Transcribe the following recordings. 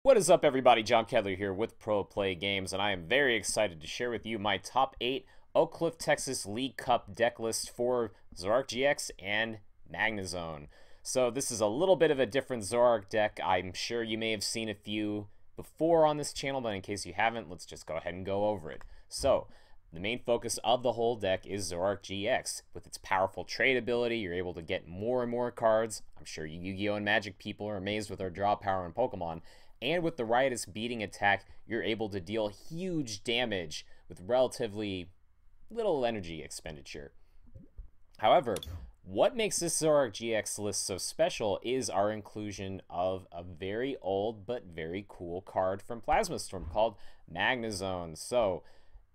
What is up, everybody? John Kettler here with Pro Play Games, and I am very excited to share with you my top 8 Oak Cliff, Texas League Cup deck list for Zoroark GX and Magnezone. So this is a little bit of a different Zoroark deck. I'm sure you may have seen a few before on this channel, but in case you haven't, let's just go ahead and go over it. So, the main focus of the whole deck is Zoroark GX. With its powerful trade ability, you're able to get more and more cards. I'm sure you Yu-Gi-Oh! And Magic people are amazed with our draw power in Pokemon. And with the Riotous Beating attack, you're able to deal huge damage with relatively little energy expenditure. However, what makes this Zoroark GX list so special is our inclusion of a very old but very cool card from Plasma Storm called Magnezone. So,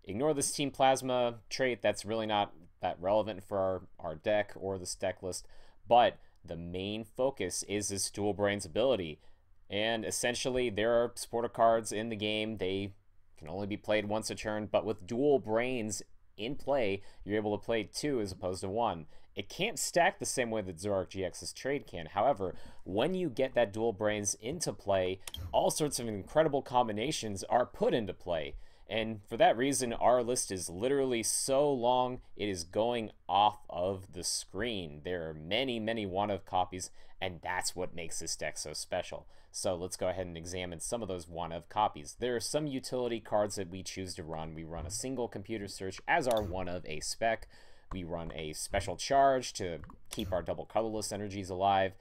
ignore this Team Plasma trait. That's really not that relevant for our deck or this deck list. But the main focus is this Dual Brains ability. And essentially, there are supporter cards in the game. They can only be played once a turn, but with Dual Brains in play, you're able to play 2 as opposed to 1. It can't stack the same way that Zoroark GX's trade can. However, when you get that Dual Brains into play, all sorts of incredible combinations are put into play. And for that reason, our list is literally so long, it is going off of the screen. There are many, many one-of copies, and that's what makes this deck so special. So let's go ahead and examine some of those one-of copies. There are some utility cards that we choose to run. We run a single computer search as our one-of a spec. We run a special charge to keep our double colorless energies alive.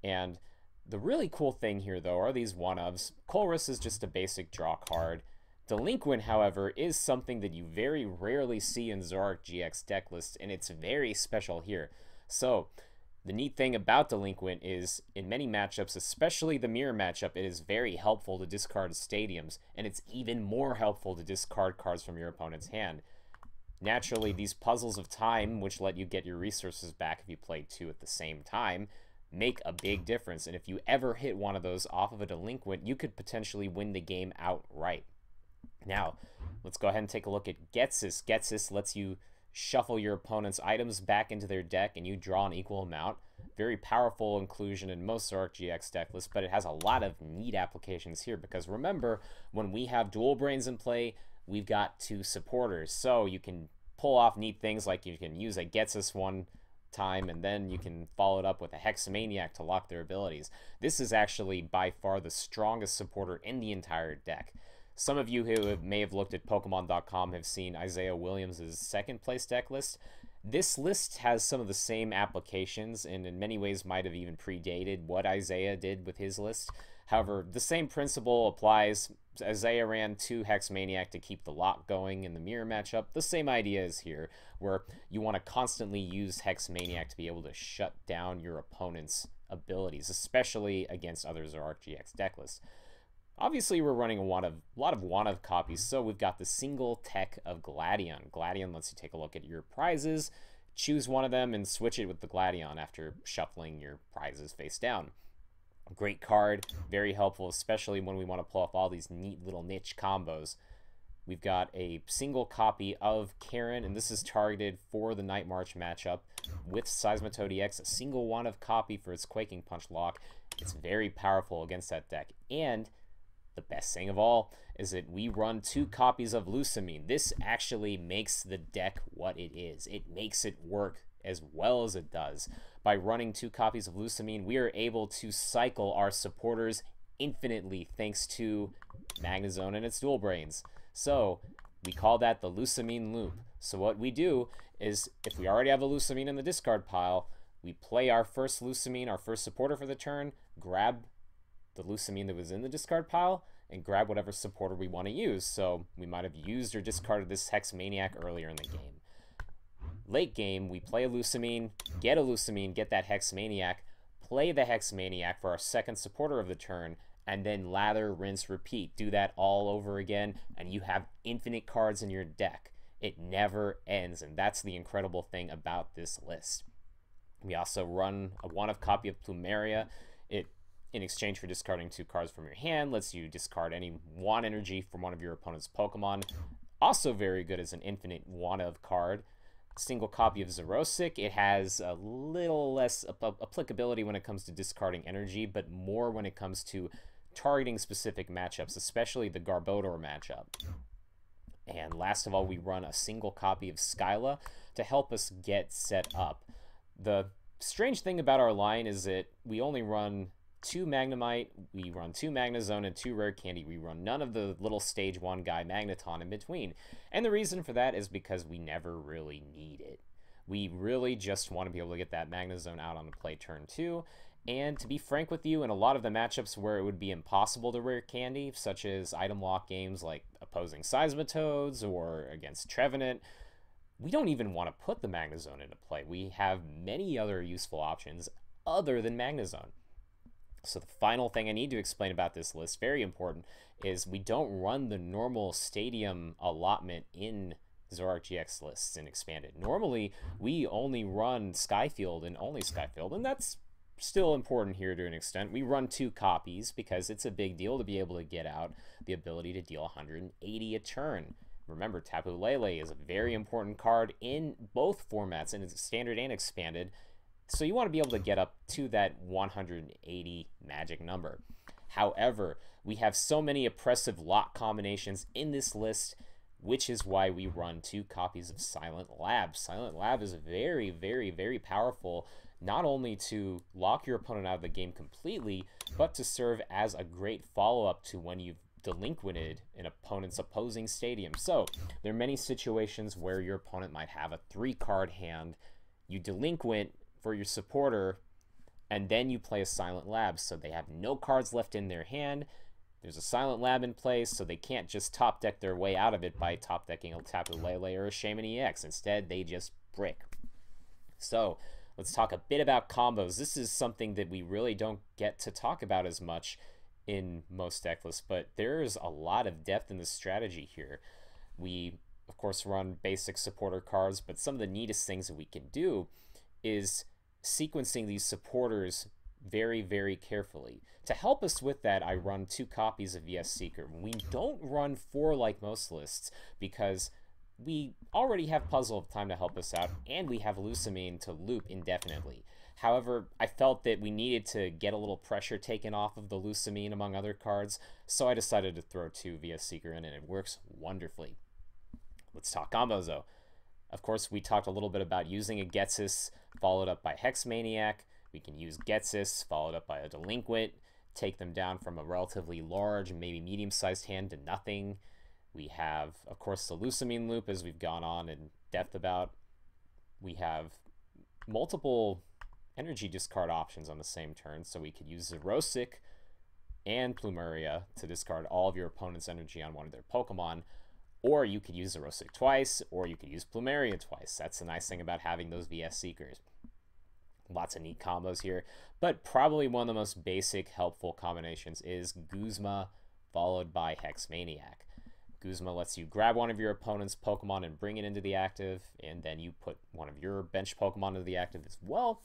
And the really cool thing here, though, are these one-ofs. Colress is just a basic draw card. Delinquent, however, is something that you very rarely see in Zoroark GX deck lists, and it's very special here. So, the neat thing about Delinquent is, in many matchups, especially the mirror matchup, it is very helpful to discard stadiums, and it's even more helpful to discard cards from your opponent's hand. Naturally, these puzzles of time, which let you get your resources back if you play 2 at the same time, make a big difference, and if you ever hit one of those off of a Delinquent, you could potentially win the game outright. Now, let's go ahead and take a look at Getsis. Getsis lets you shuffle your opponent's items back into their deck and you draw an equal amount. Very powerful inclusion in most Zoroark GX deck lists, but it has a lot of neat applications here because remember, when we have Dual Brains in play, we've got 2 supporters. So you can pull off neat things like you can use a Getsis one time and then you can follow it up with a Hexamaniac to lock their abilities. This is actually by far the strongest supporter in the entire deck. Some of you who may have looked at Pokemon.com have seen Isaiah Williams' second place deck list. This list has some of the same applications and in many ways might have even predated what Isaiah did with his list. However, the same principle applies. Isaiah ran 2 Hexamaniac to keep the lock going in the mirror matchup. The same idea is here, where you want to constantly use Hexamaniac to be able to shut down your opponent's abilities, especially against other Zoroark GX deck lists. Obviously, we're running a lot of one-of copies, so we've got the single tech of Gladion. Gladion lets you take a look at your prizes, choose one of them, and switch it with the Gladion after shuffling your prizes face down. Great card, very helpful, especially when we want to pull off all these neat little niche combos. We've got a single copy of Karen, and this is targeted for the Night March matchup with Seismitoad EX, a single one-of copy for its Quaking Punch lock. It's very powerful against that deck, and the best thing of all is that we run 2 copies of Lusamine. This actually makes the deck what it is. It makes it work as well as it does. By running 2 copies of Lusamine, we are able to cycle our supporters infinitely thanks to Magnezone and its Dual Brains. So we call that the Lusamine loop. So what we do is, if we already have a Lusamine in the discard pile, we play our first Lusamine, our first supporter for the turn, grab the Lusamine that was in the discard pile, and grab whatever supporter we want to use. So we might have used or discarded this Hexamaniac earlier in the game. Late game, we play a Lusamine, get that Hexamaniac, play the Hexamaniac for our second supporter of the turn, and then lather, rinse, repeat. Do that all over again, and you have infinite cards in your deck. It never ends, and that's the incredible thing about this list. We also run a one-of copy of Plumeria. It, in exchange for discarding 2 cards from your hand, lets you discard any 1 energy from one of your opponent's Pokemon. Also very good as an infinite one-of card. Single copy of Zoroark. It has a little less applicability when it comes to discarding energy, but more when it comes to targeting specific matchups, especially the Garbodor matchup. And last of all, we run a single copy of Skyla to help us get set up. The strange thing about our line is that we only run 2 Magnemite, we run 2 Magnezone, and 2 Rare Candy. We run none of the little stage 1 guy Magneton in between. And the reason for that is because we never really need it. We really just want to be able to get that Magnezone out on the play turn 2. And to be frank with you, in a lot of the matchups where it would be impossible to Rare Candy, such as item lock games like opposing Seismitoads or against Trevenant, we don't even want to put the Magnezone into play. We have many other useful options other than Magnezone. So the final thing I need to explain about this list, very important, is we don't run the normal stadium allotment in Zoroark GX lists in Expanded. Normally, we only run Skyfield and only Skyfield, and that's still important here to an extent. We run 2 copies because it's a big deal to be able to get out the ability to deal 180 a turn. Remember, Tapu Lele is a very important card in both formats, in Standard and Expanded, so you want to be able to get up to that 180 magic number. However, we have so many oppressive lock combinations in this list, which is why we run 2 copies of Silent Lab. Silent Lab is very, very, very powerful, not only to lock your opponent out of the game completely, but to serve as a great follow-up to when you've delinquented an opponent's opposing stadium. So there are many situations where your opponent might have a 3-card hand, you delinquent for your supporter, and then you play a Silent Lab, so they have no cards left in their hand. There's a Silent Lab in place, so they can't just top deck their way out of it by top decking a Tapu Lele or a Shaman EX. Instead, they just brick. So let's talk a bit about combos. This is something that we really don't get to talk about as much in most deck lists, but there's a lot of depth in the strategy here. We, of course, run basic supporter cards, but some of the neatest things that we can do is sequencing these supporters very, very carefully. To help us with that, I run 2 copies of VS Seeker. We don't run 4 like most lists because we already have Puzzle of Time to help us out, and we have Lusamine to loop indefinitely. However, I felt that we needed to get a little pressure taken off of the Lusamine among other cards, so I decided to throw 2 VS Seeker in, and it works wonderfully. Let's talk combos, though. Of course, we talked a little bit about using a Getsis followed up by Hex Maniac. We can use Getsis followed up by a Delinquent, take them down from a relatively large, maybe medium-sized hand to nothing. We have, of course, the Lusamine loop, as we've gone on in depth about. We have multiple energy discard options on the same turn, so we could use Zoroark and Plumeria to discard all of your opponent's energy on one of their Pokemon, or you could use Zoroark twice, or you could use Plumeria twice. That's the nice thing about having those VS Seekers. Lots of neat combos here, but probably one of the most basic, helpful combinations is Guzma followed by Hex Maniac. Guzma lets you grab one of your opponent's Pokemon and bring it into the active, and then you put one of your bench Pokemon into the active as well.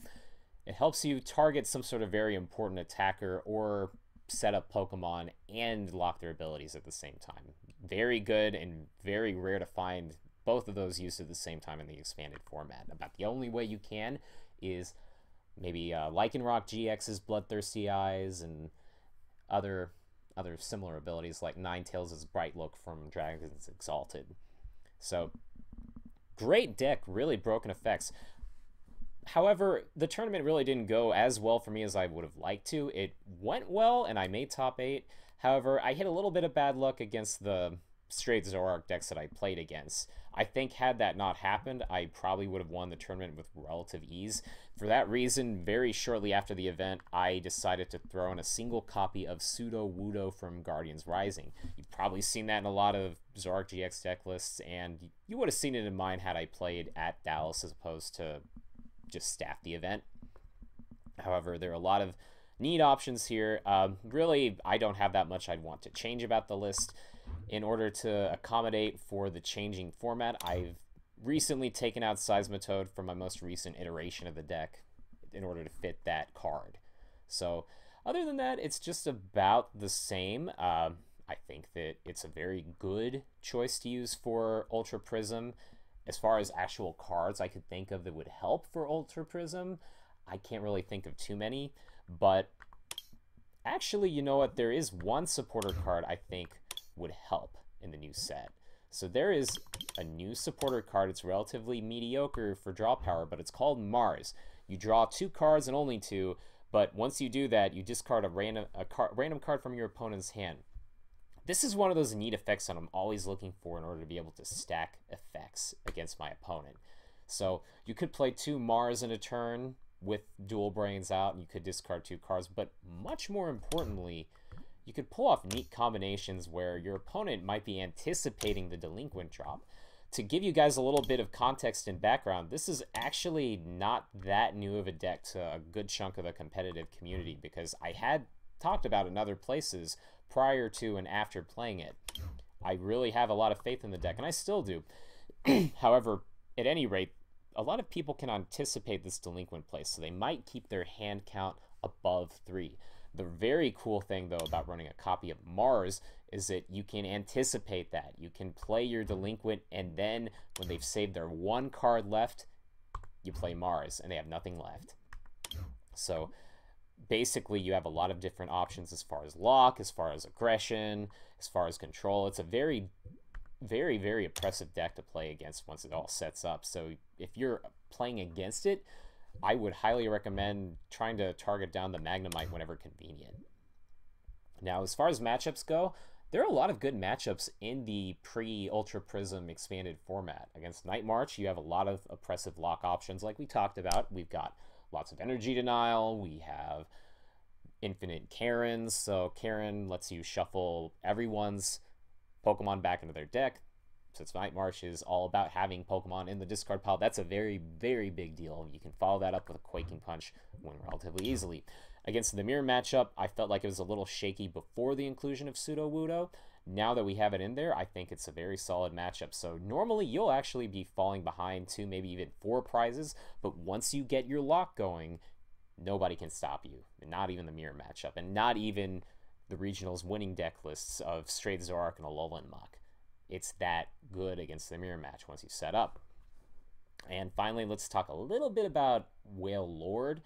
It helps you target some sort of very important attacker or set up Pokemon and lock their abilities at the same time. Very good and very rare to find both of those used at the same time in the expanded format. About the only way you can is maybe Lycanroc GX's Bloodthirsty Eyes and other similar abilities like Ninetales' Bright Look from Dragon's Exalted. So, great deck, really broken effects. However, the tournament really didn't go as well for me as I would have liked to. It went well, and I made top 8. However, I hit a little bit of bad luck against the straight Zoroark decks that I played against. I think had that not happened, I probably would have won the tournament with relative ease. For that reason, very shortly after the event, I decided to throw in a single copy of Pseudo-Wudo from Guardians Rising. You've probably seen that in a lot of Zoroark GX deck lists, and you would have seen it in mine had I played at Dallas as opposed to just staff the event. However, there are a lot of neat options here. Really, I don't have that much I'd want to change about the list. In order to accommodate for the changing format, I've recently taken out Seismitoad from my most recent iteration of the deck in order to fit that card. So, other than that, it's just about the same. I think that it's a very good choice to use for Ultra Prism. As far as actual cards I could think of that would help for Ultra Prism, I can't really think of too many, but Actually, you know what? There is one supporter card I think would help in the new set. So there is a new supporter card. It's relatively mediocre for draw power, but it's called Mars. You draw 2 cards and only 2, but once you do that, you discard a random card from your opponent's hand. This is one of those neat effects that I'm always looking for in order to be able to stack effects against my opponent. So you could play 2 Mars in a turn with Dual Brains out, and you could discard 2 cards, but much more importantly, you could pull off neat combinations where your opponent might be anticipating the Delinquent drop. To give you guys a little bit of context and background, this is actually not that new of a deck to a good chunk of the competitive community, because I had talked about it in other places prior to and after playing it. I really have a lot of faith in the deck, and I still do. However, at any rate, a lot of people can anticipate this Delinquent play, so they might keep their hand count above 3. The very cool thing, though, about running a copy of Mars is that you can anticipate that. You can play your Delinquent, and then when they've saved their 1 card left, you play Mars, and they have nothing left. So basically, you have a lot of different options as far as lock, as far as aggression, as far as control. It's a very, very oppressive deck to play against once it all sets up. So if you're playing against it, I would highly recommend trying to target down the Magnemite whenever convenient. Now, as far as matchups go, there are a lot of good matchups in the pre-Ultra Prism expanded format. Against Night March, you have a lot of oppressive lock options like we talked about. We've got lots of energy denial. We have infinite Karens. So Karen lets you shuffle everyone's Pokemon back into their deck. Since Night March is all about having Pokemon in the discard pile, that's a very big deal. You can follow that up with a Quaking Punch win relatively easily. Against the Mirror matchup, I felt like it was a little shaky before the inclusion of Sudowoodo. Now that we have it in there, I think it's a very solid matchup. So normally you'll actually be falling behind 2, maybe even 4 prizes, but once you get your lock going, nobody can stop you. Not even the Mirror matchup, and not even the regionals winning deck lists of straight Zoroark and Alolan Muck. It's that good against the Mirror match once you set up. And finally, let's talk a little bit about Wailord.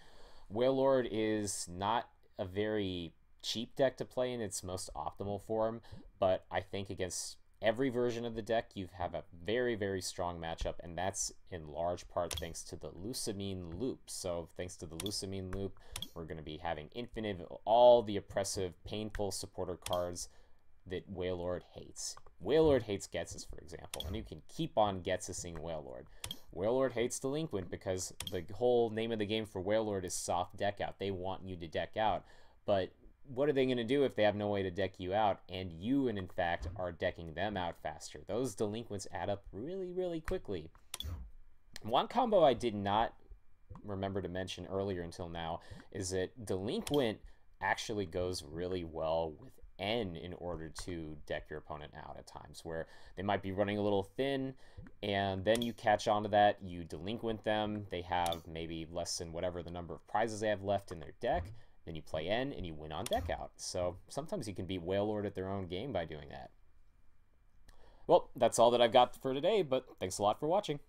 Wailord is not a very cheap deck to play in its most optimal form, but I think against every version of the deck, you have a very strong matchup, and that's in large part thanks to the Lusamine Loop. So thanks to the Lusamine Loop, we're going to be having infinite, all the oppressive, painful supporter cards that Wailord hates. Wailord hates Getsus, for example, and you can keep on Getsusing Wailord. Wailord hates Delinquent because the whole name of the game for Wailord is soft deck out. They want you to deck out, but what are they going to do if they have no way to deck you out, and you, in fact, are decking them out faster? Those Delinquents add up really quickly. One combo I did not remember to mention earlier until now is that Delinquent actually goes really well with N in order to deck your opponent out at times, where they might be running a little thin, and then you catch on to that, you Delinquent them, they have maybe less than whatever the number of prizes they have left in their deck, then you play N and you win on deck out. So sometimes you can beat Wailord at their own game by doing that. Well, that's all that I've got for today, but thanks a lot for watching.